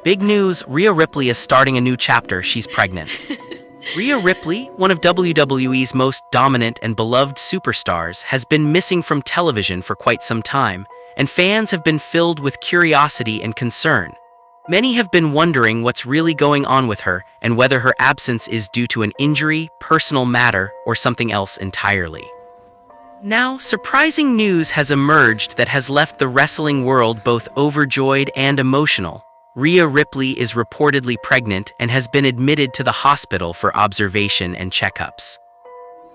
Big news, Rhea Ripley is starting a new chapter. She's pregnant. Rhea Ripley, one of WWE's most dominant and beloved superstars, has been missing from television for quite some time, and fans have been filled with curiosity and concern. Many have been wondering what's really going on with her and whether her absence is due to an injury, personal matter, or something else entirely. Now, surprising news has emerged that has left the wrestling world both overjoyed and emotional. Rhea Ripley is reportedly pregnant and has been admitted to the hospital for observation and checkups.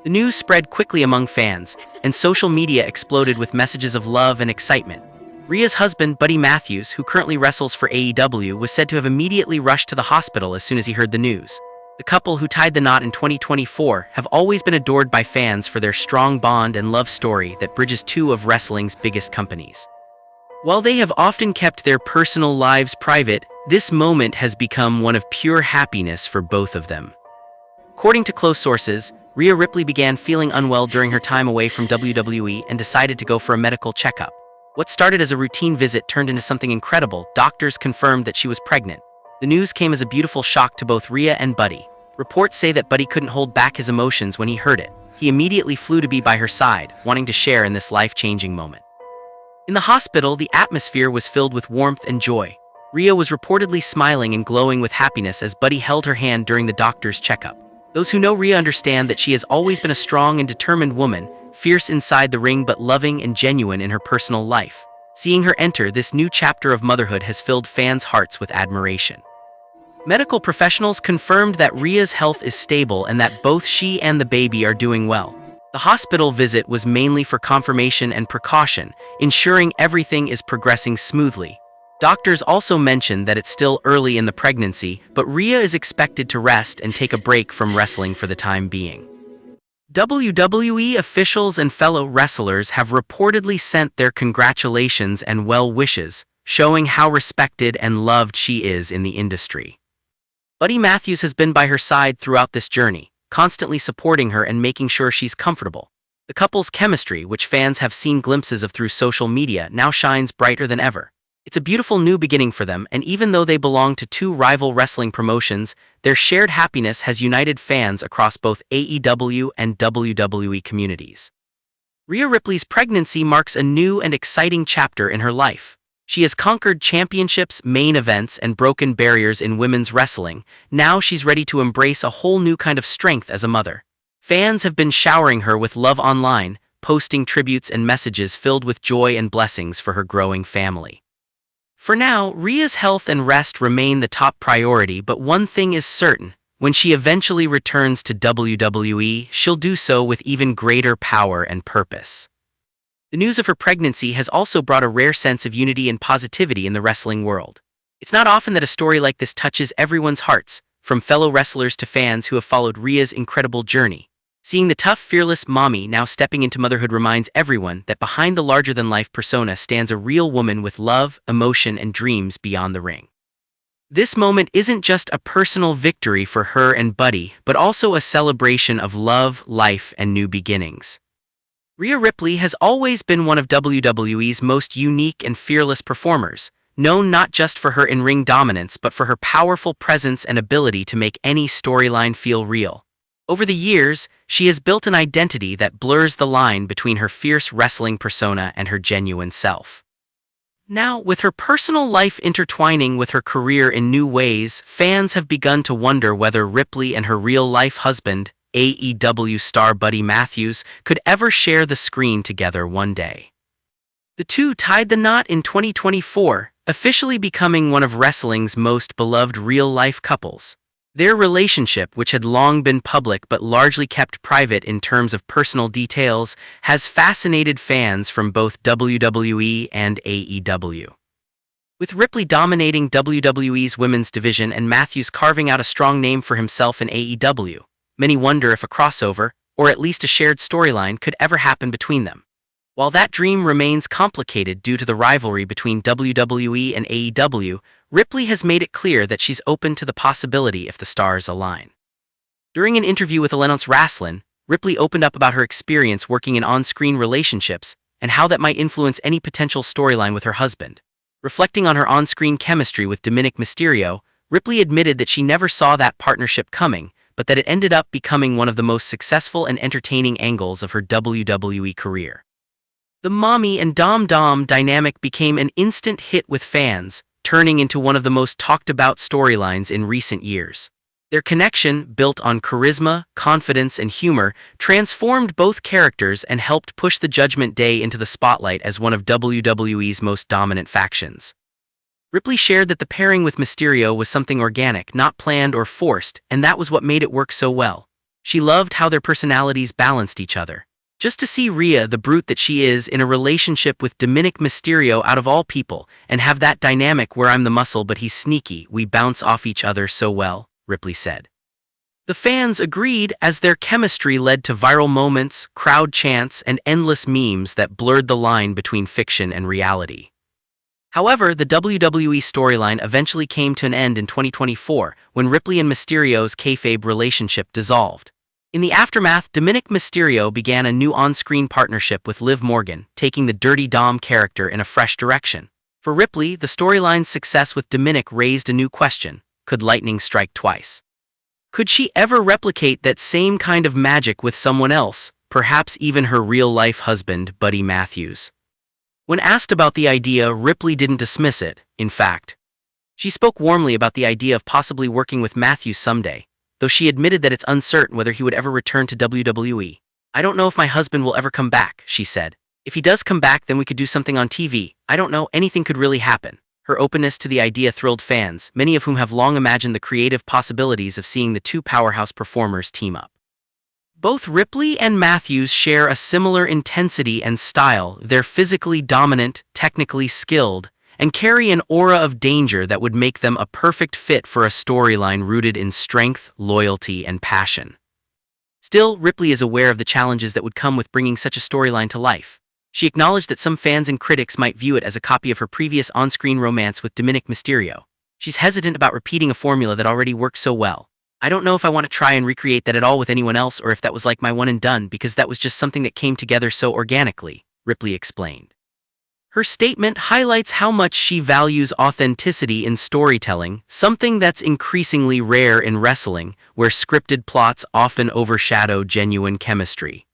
The news spread quickly among fans, and social media exploded with messages of love and excitement. Rhea's husband, Buddy Matthews, who currently wrestles for AEW, was said to have immediately rushed to the hospital as soon as he heard the news. The couple, who tied the knot in 2024, have always been adored by fans for their strong bond and love story that bridges two of wrestling's biggest companies. While they have often kept their personal lives private, this moment has become one of pure happiness for both of them. According to close sources, Rhea Ripley began feeling unwell during her time away from WWE and decided to go for a medical checkup. What started as a routine visit turned into something incredible. Doctors confirmed that she was pregnant. The news came as a beautiful shock to both Rhea and Buddy. Reports say that Buddy couldn't hold back his emotions when he heard it. He immediately flew to be by her side, wanting to share in this life-changing moment. In the hospital, the atmosphere was filled with warmth and joy. Rhea was reportedly smiling and glowing with happiness as Buddy held her hand during the doctor's checkup. Those who know Rhea understand that she has always been a strong and determined woman, fierce inside the ring but loving and genuine in her personal life. Seeing her enter this new chapter of motherhood has filled fans' hearts with admiration. Medical professionals confirmed that Rhea's health is stable and that both she and the baby are doing well. The hospital visit was mainly for confirmation and precaution, ensuring everything is progressing smoothly. Doctors also mentioned that it's still early in the pregnancy, but Rhea is expected to rest and take a break from wrestling for the time being. WWE officials and fellow wrestlers have reportedly sent their congratulations and well wishes, showing how respected and loved she is in the industry. Buddy Matthews has been by her side throughout this journey, constantly supporting her and making sure she's comfortable. The couple's chemistry, which fans have seen glimpses of through social media, now shines brighter than ever. It's a beautiful new beginning for them, and even though they belong to two rival wrestling promotions, their shared happiness has united fans across both AEW and WWE communities. Rhea Ripley's pregnancy marks a new and exciting chapter in her life. She has conquered championships, main events, and broken barriers in women's wrestling. Now she's ready to embrace a whole new kind of strength as a mother. Fans have been showering her with love online, posting tributes and messages filled with joy and blessings for her growing family. For now, Rhea's health and rest remain the top priority, but one thing is certain: when she eventually returns to WWE, she'll do so with even greater power and purpose. The news of her pregnancy has also brought a rare sense of unity and positivity in the wrestling world. It's not often that a story like this touches everyone's hearts, from fellow wrestlers to fans who have followed Rhea's incredible journey. Seeing the tough, fearless mommy now stepping into motherhood reminds everyone that behind the larger-than-life persona stands a real woman with love, emotion, and dreams beyond the ring. This moment isn't just a personal victory for her and Buddy, but also a celebration of love, life, and new beginnings. Rhea Ripley has always been one of WWE's most unique and fearless performers, known not just for her in-ring dominance but for her powerful presence and ability to make any storyline feel real. Over the years, she has built an identity that blurs the line between her fierce wrestling persona and her genuine self. Now, with her personal life intertwining with her career in new ways, fans have begun to wonder whether Ripley and her real-life husband, AEW star Buddy Matthews, could ever share the screen together one day. The two tied the knot in 2024, officially becoming one of wrestling's most beloved real-life couples. Their relationship, which had long been public but largely kept private in terms of personal details, has fascinated fans from both WWE and AEW. With Ripley dominating WWE's women's division and Matthews carving out a strong name for himself in AEW, many wonder if a crossover, or at least a shared storyline, could ever happen between them. While that dream remains complicated due to the rivalry between WWE and AEW, Ripley has made it clear that she's open to the possibility if the stars align. During an interview with Allenance Wrasslin', Ripley opened up about her experience working in on-screen relationships and how that might influence any potential storyline with her husband. Reflecting on her on-screen chemistry with Dominic Mysterio, Ripley admitted that she never saw that partnership coming, but that it ended up becoming one of the most successful and entertaining angles of her WWE career. The mommy and dom-dom dynamic became an instant hit with fans, turning into one of the most talked-about storylines in recent years. Their connection, built on charisma, confidence, and humor, transformed both characters and helped push the Judgment Day into the spotlight as one of WWE's most dominant factions. Ripley shared that the pairing with Mysterio was something organic, not planned or forced, and that was what made it work so well. She loved how their personalities balanced each other. Just to see Rhea, the brute that she is, in a relationship with Dominic Mysterio out of all people, and have that dynamic where I'm the muscle but he's sneaky, we bounce off each other so well, Ripley said. The fans agreed as their chemistry led to viral moments, crowd chants, and endless memes that blurred the line between fiction and reality. However, the WWE storyline eventually came to an end in 2024 when Ripley and Mysterio's kayfabe relationship dissolved. In the aftermath, Dominic Mysterio began a new on-screen partnership with Liv Morgan, taking the Dirty Dom character in a fresh direction. For Ripley, the storyline's success with Dominic raised a new question: could lightning strike twice? Could she ever replicate that same kind of magic with someone else, perhaps even her real-life husband, Buddy Matthews? When asked about the idea, Ripley didn't dismiss it. In fact, she spoke warmly about the idea of possibly working with Matthews someday, though she admitted that it's uncertain whether he would ever return to WWE. "I don't know if my husband will ever come back," she said. "If he does come back, then we could do something on TV. I don't know, anything could really happen." Her openness to the idea thrilled fans, many of whom have long imagined the creative possibilities of seeing the two powerhouse performers team up. Both Ripley and Matthews share a similar intensity and style. They're physically dominant, technically skilled, and carry an aura of danger that would make them a perfect fit for a storyline rooted in strength, loyalty, and passion. Still, Ripley is aware of the challenges that would come with bringing such a storyline to life. She acknowledged that some fans and critics might view it as a copy of her previous on-screen romance with Dominic Mysterio. She's hesitant about repeating a formula that already worked so well. "I don't know if I want to try and recreate that at all with anyone else, or if that was like my one and done, because that was just something that came together so organically," Ripley explained. Her statement highlights how much she values authenticity in storytelling, something that's increasingly rare in wrestling, where scripted plots often overshadow genuine chemistry.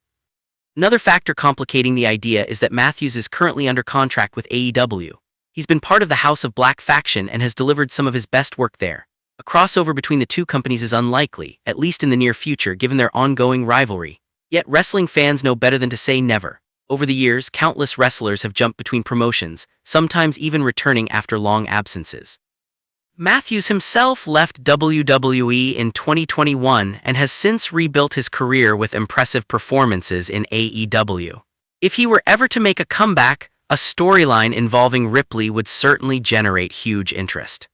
Another factor complicating the idea is that Matthews is currently under contract with AEW. He's been part of the House of Black faction and has delivered some of his best work there. A crossover between the two companies is unlikely, at least in the near future, given their ongoing rivalry. Yet wrestling fans know better than to say never. Over the years, countless wrestlers have jumped between promotions, sometimes even returning after long absences. Matthews himself left WWE in 2021 and has since rebuilt his career with impressive performances in AEW. If he were ever to make a comeback, a storyline involving Ripley would certainly generate huge interest.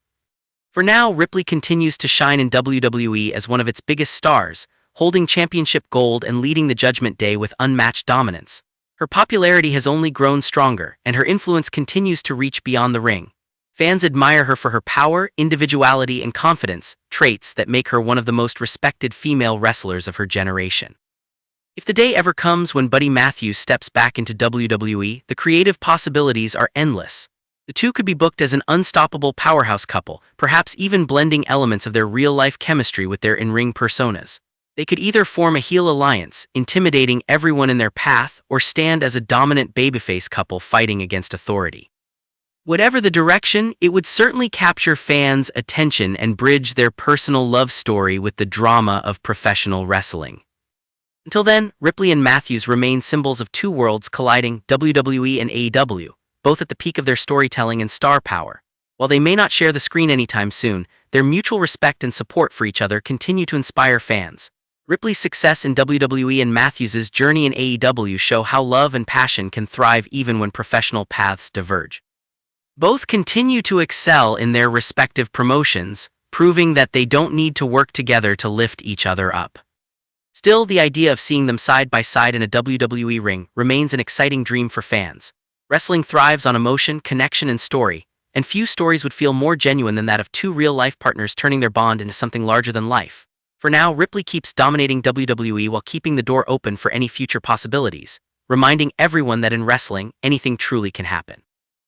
For now, Ripley continues to shine in WWE as one of its biggest stars, holding championship gold and leading the Judgment Day with unmatched dominance. Her popularity has only grown stronger, and her influence continues to reach beyond the ring. Fans admire her for her power, individuality, and confidence, traits that make her one of the most respected female wrestlers of her generation. If the day ever comes when Buddy Matthews steps back into WWE, the creative possibilities are endless. The two could be booked as an unstoppable powerhouse couple, perhaps even blending elements of their real-life chemistry with their in-ring personas. They could either form a heel alliance, intimidating everyone in their path, or stand as a dominant babyface couple fighting against authority. Whatever the direction, it would certainly capture fans' attention and bridge their personal love story with the drama of professional wrestling. Until then, Ripley and Matthews remain symbols of two worlds colliding, WWE and AEW, both at the peak of their storytelling and star power. While they may not share the screen anytime soon, their mutual respect and support for each other continue to inspire fans. Ripley's success in WWE and Matthews' journey in AEW show how love and passion can thrive even when professional paths diverge. Both continue to excel in their respective promotions, proving that they don't need to work together to lift each other up. Still, the idea of seeing them side by side in a WWE ring remains an exciting dream for fans. Wrestling thrives on emotion, connection, and story, and few stories would feel more genuine than that of two real-life partners turning their bond into something larger than life. For now, Ripley keeps dominating WWE while keeping the door open for any future possibilities, reminding everyone that in wrestling, anything truly can happen.